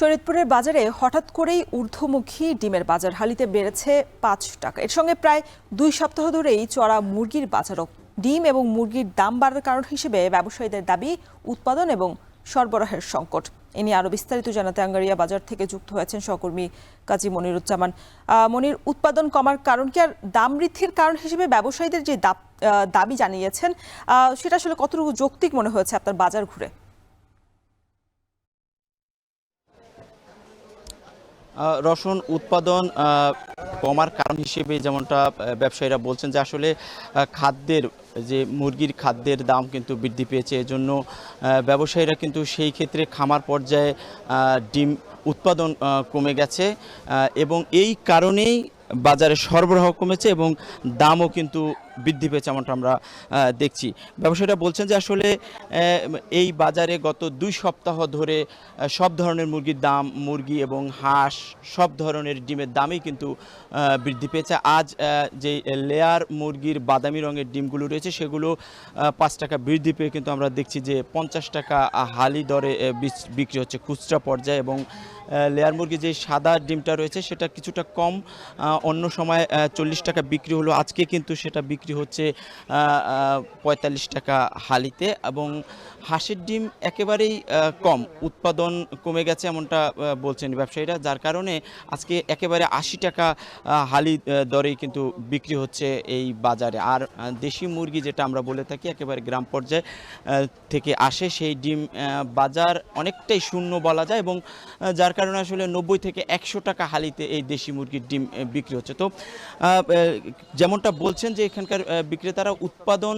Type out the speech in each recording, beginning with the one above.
শরীয়তপুরের বাজারে হঠাৎ করেই ঊর্ধ্বমুখী ডিমের বাজার হালিতে বেড়েছে ৫ টাকা। এর সঙ্গে প্রায় ২ সপ্তাহ ধরেই চড়া মুরগির বাজারও। ডিম এবং মুরগির দাম বাড়ার কারণ হিসেবে ব্যবসায়ীদের দাবি উৎপাদন এবং সরবরাহের সংকট। এ নিয়ে আরো বিস্তারিত জানাতে আঙ্গারিয়া বাজার থেকে যুক্ত হয়েছেন সহকর্মী কাজী মনিরুজ্জামান। মনির, উৎপাদন কমার কারণ কি আর দাম বৃদ্ধির কারণ হিসেবে ব্যবসায়ীদের যে দাবি জানিয়েছেন সেটা আসলে কতটুকু যৌক্তিক মনে হয়েছে আপনার বাজার ঘুরে? রসুন উৎপাদন কমার কারণ হিসেবে যেমনটা ব্যবসায়ীরা বলছেন যে আসলে খাদ্যের যে মুরগির খাদ্যের দাম কিন্তু বৃদ্ধি পেয়েছে, এজন্য ব্যবসায়ীরা কিন্তু সেই ক্ষেত্রে খামার পর্যায়ে ডিম উৎপাদন কমে গেছে এবং এই কারণেই বাজারে সরবরাহ কমেছে এবং দামও কিন্তু বৃদ্ধি পেয়েছে এমনটা আমরা দেখছি। ব্যবসায়ীরা বলছেন যে আসলে এই বাজারে গত ২ সপ্তাহ ধরে সব ধরনের মুরগির দাম, মুরগি এবং হাঁস সব ধরনের ডিমের দামই কিন্তু বৃদ্ধি পেয়েছে। আজ যে লেয়ার মুরগির বাদামি রঙের ডিমগুলো রয়েছে সেগুলো ৫ টাকা বৃদ্ধি পেয়ে কিন্তু আমরা দেখছি যে ৫০ টাকা হালি দরে বিক্রি হচ্ছে খুচরা পর্যায়ে, এবং লেয়ার মুরগি যে সাদা ডিমটা রয়েছে সেটা কিছুটা কম, অন্য সময় ৪০ টাকা বিক্রি হলো, আজকে কিন্তু সেটা বিক্রি হচ্ছে ৪৫ টাকা হালিতে। এবং হাঁসের ডিম একেবারেই কম, উৎপাদন কমে গেছে এমনটা বলছেন ব্যবসায়ীরা, যার কারণে আজকে একেবারে ৮০ টাকা হালি দরেই কিন্তু বিক্রি হচ্ছে এই বাজারে। আর দেশি মুরগি যেটা আমরা বলে থাকি একেবারে গ্রাম পর্যায়ে থেকে আসে, সেই ডিম বাজার অনেকটাই শূন্য বলা যায়, এবং যার কারণে আসলে ৯০ থেকে ১০০ টাকা হালিতে এই দেশি মুরগির ডিম বিক্রি হচ্ছে। তো যেমনটা বলছেন যে এখানকার বিক্রেতারা উৎপাদন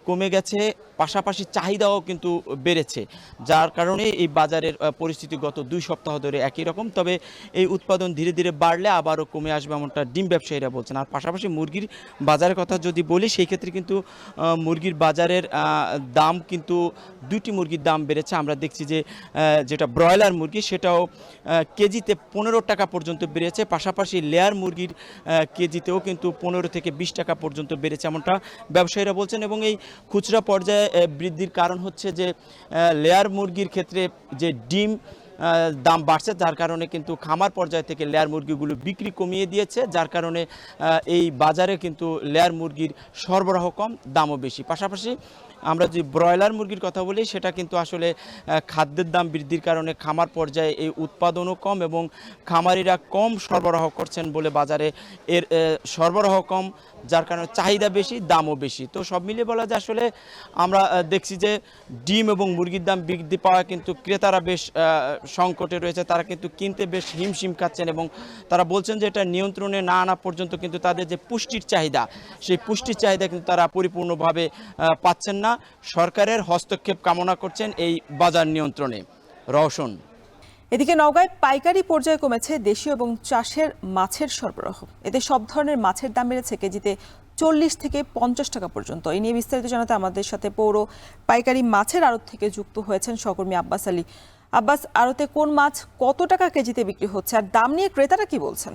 কমে গেছে, পাশাপাশি চাহিদাও কিন্তু বেড়েছে, যার কারণে এই বাজারের পরিস্থিতি গত ২ সপ্তাহ ধরে একই রকম। তবে এই উৎপাদন ধীরে ধীরে বাড়লে আবারও কমে আসবে এমনটা ডিম ব্যবসায়ীরা বলছেন। আর পাশাপাশি মুরগির বাজারের কথা যদি বলি, সেই ক্ষেত্রে কিন্তু মুরগির বাজারের দাম কিন্তু ২টি মুরগির দাম বেড়েছে। আমরা দেখছি যে যেটা ব্রয়লার মুরগি সেটাও কেজিতে ১৫ টাকা পর্যন্ত বেড়েছে, পাশাপাশি লেয়ার মুরগির কেজিতেও কিন্তু ১৫ থেকে ২০ টাকা পর্যন্ত বেড়েছে এমনটা ব্যবসায়ীরা বলছেন। এবং এই খুচরা পর্যায়ে বৃদ্ধির কারণ হচ্ছে যে লেয়ার মুরগির ক্ষেত্রে যে ডিম দাম বাড়ছে, যার কারণে কিন্তু খামার পর্যায় থেকে লেয়ার মুরগিগুলো বিক্রি কমিয়ে দিয়েছে, যার কারণে এই বাজারে কিন্তু লেয়ার মুরগির সরবরাহ কম, দামও বেশি। পাশাপাশি আমরা যদি ব্রয়লার মুরগির কথা বলি, সেটা কিন্তু আসলে খাদ্যের দাম বৃদ্ধির কারণে খামার পর্যায়ে এই উৎপাদনও কম এবং খামারিরা কম সরবরাহ করছেন বলে বাজারে এর সরবরাহ কম, যার কারণে চাহিদা বেশি, দামও বেশি। তো সব মিলিয়ে বলা যায় আসলে আমরা দেখছি যে ডিম এবং মুরগির দাম বৃদ্ধি পাওয়া কিন্তু ক্রেতারা বেশ সংকটে রয়েছে, তারা কিন্তু কিনতে বেশ হিমশিম খাচ্ছেন এবং তারা বলছেন যে এটা নিয়ন্ত্রণে না আনা পর্যন্ত কিন্তু তাদের যে পুষ্টির চাহিদা, সেই পুষ্টির চাহিদা কিন্তু তারা পরিপূর্ণভাবে পাচ্ছেন না। সরকারের হস্তক্ষেপ কামনা করছেন এই বাজার নিয়ন্ত্রণে। রওশন। এদিকে নওগাঁয় পাইকারি পর্যায়ে কমেছে দেশীয় এবং চাষের মাছের সরবরাহ। এতে সব ধরনের মাছের দাম বেড়েছে কেজিতে ৪০ থেকে ৫০ টাকা পর্যন্ত। এই নিয়ে বিস্তারিত জানাতে আমাদের সাথে পৌর পাইকারি মাছের আড়ত থেকে যুক্ত হয়েছেন সহকর্মী আব্বাস আলী। আব্বাস, আড়তে কোন মাছ কত টাকা কেজিতে বিক্রি হচ্ছে আর দাম নিয়ে ক্রেতারা কি বলছেন?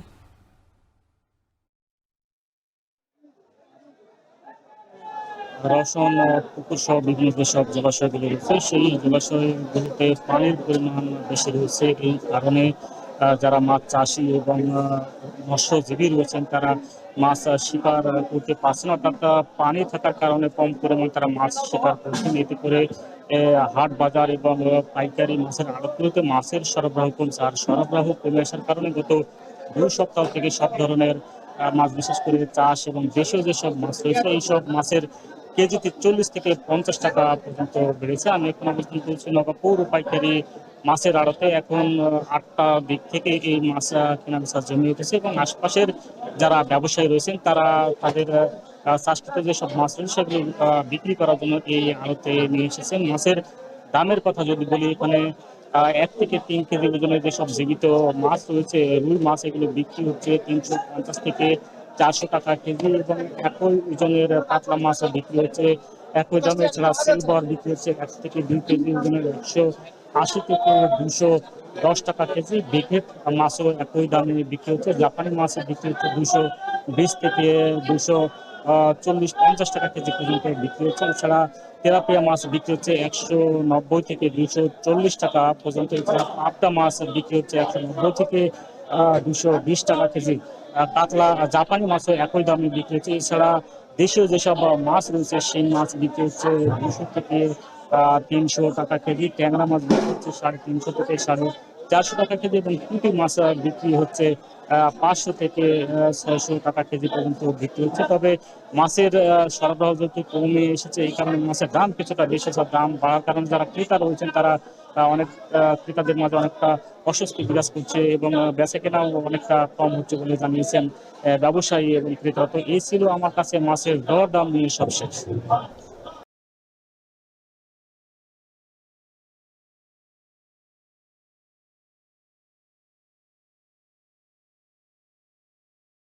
রসুন পুকুর সহ বিভিন্ন যেসব জলাশয়গুলি রয়েছে সেই জলাশয়গুলিতে পানির পরিমাণ বেশি রয়েছে। এই কারণে যারা মাছ চাষি এবং মৎস্যজীবী রয়েছেন তারা মাছ শিকার করতে পারছে না, অর্থাৎ পানি থাকার কারণে কম পরিমাণে তারা মাছ শিকার করছেন। এতে করে হাট বাজার এবং পাইকারি মাছের আড়তগুলোতে মাছের সরবরাহ কমছে। আর সরবরাহ কমে আসার কারণে গত ২ সপ্তাহ থেকে সব ধরনের মাছ, বিশেষ করে চাষ এবং দেশীয় যেসব মাছ রয়েছে এইসব মাছের কেজিতে ৪০ থেকে ৫০ টাকা পর্যন্ত বেড়েছে। আমি এখন অবস্থান করছি নওগাঁ পৌর পাইকারি মাছের আড়তে। এখন ৮টা দিক থেকে এই মাছ কেনাবেচা জমে উঠেছে এবং আশপাশের যারা ব্যবসায়ী রয়েছেন তারা তাদের চাষকৃত যেসব মাছ রয়েছে সেগুলো বিক্রি করার জন্য এই আড়তে নিয়ে এসেছেন। মাছের দামের কথা যদি বলি, এখানে ১ থেকে ৩ কেজি ওজনের যেসব জীবিত মাছ রয়েছে, রুই মাছ, এগুলো বিক্রি হচ্ছে ৩৫০ থেকে ৪০০ টাকা কেজি, এবং একই ওজনের পাতলা মাছ বিক্রি হচ্ছে একই দামে। এছাড়া সিলভার বিক্রি হচ্ছে ১ থেকে ২ কেজি ওজনের ১৮০ থেকে ২১০ টাকা কেজি। বিকেট মাছও একই দামে বিক্রি হচ্ছে। জাপানি মাছের বিক্রি হচ্ছে ২২০ থেকে ২৪০-৫০ টাকা কেজি পর্যন্ত বিক্রি হচ্ছে। এছাড়া তেলাপিয়া মাছ বিক্রি হচ্ছে 190 থেকে 240 টাকা পর্যন্ত। এছাড়া পাবদা মাছ বিক্রি হচ্ছে 190 থেকে 220 টাকা কেজি। কাতলা জাপানি মাছও একই দামে বিক্রি হচ্ছে। এছাড়া দেশীয় যেসব মাছ রয়েছে সেই মাছ বিক্রি হচ্ছে 200 থেকে 300 টাকা কেজি। ট্যাংরা মাছ বিক্রি হচ্ছে 350 থেকে 450 টাকা কেজি, এবং পুঁটি মাছ বিক্রি হচ্ছে 500 থেকে 600 টাকা কেজি পর্যন্ত বিক্রি হচ্ছে। তবে মাছের সরবরাহ যেহেতু কমে এসেছে, এই কারণে মাছের দাম কিছুটা বেশি হচ্ছে। দাম বাড়ার কারণে যারা ক্রেতা রয়েছেন তারা অনেক ক্রেতাদের মাঝে অনেকটা অস্বস্তি বিরাজ করছে, এবং বেচা কেনাও অনেকটা কম হচ্ছে বলে জানিয়েছেন ব্যবসায়ী এবং ক্রেতা। তো এই ছিল আমার কাছে মাছের দর দাম নিয়ে সবশেষ।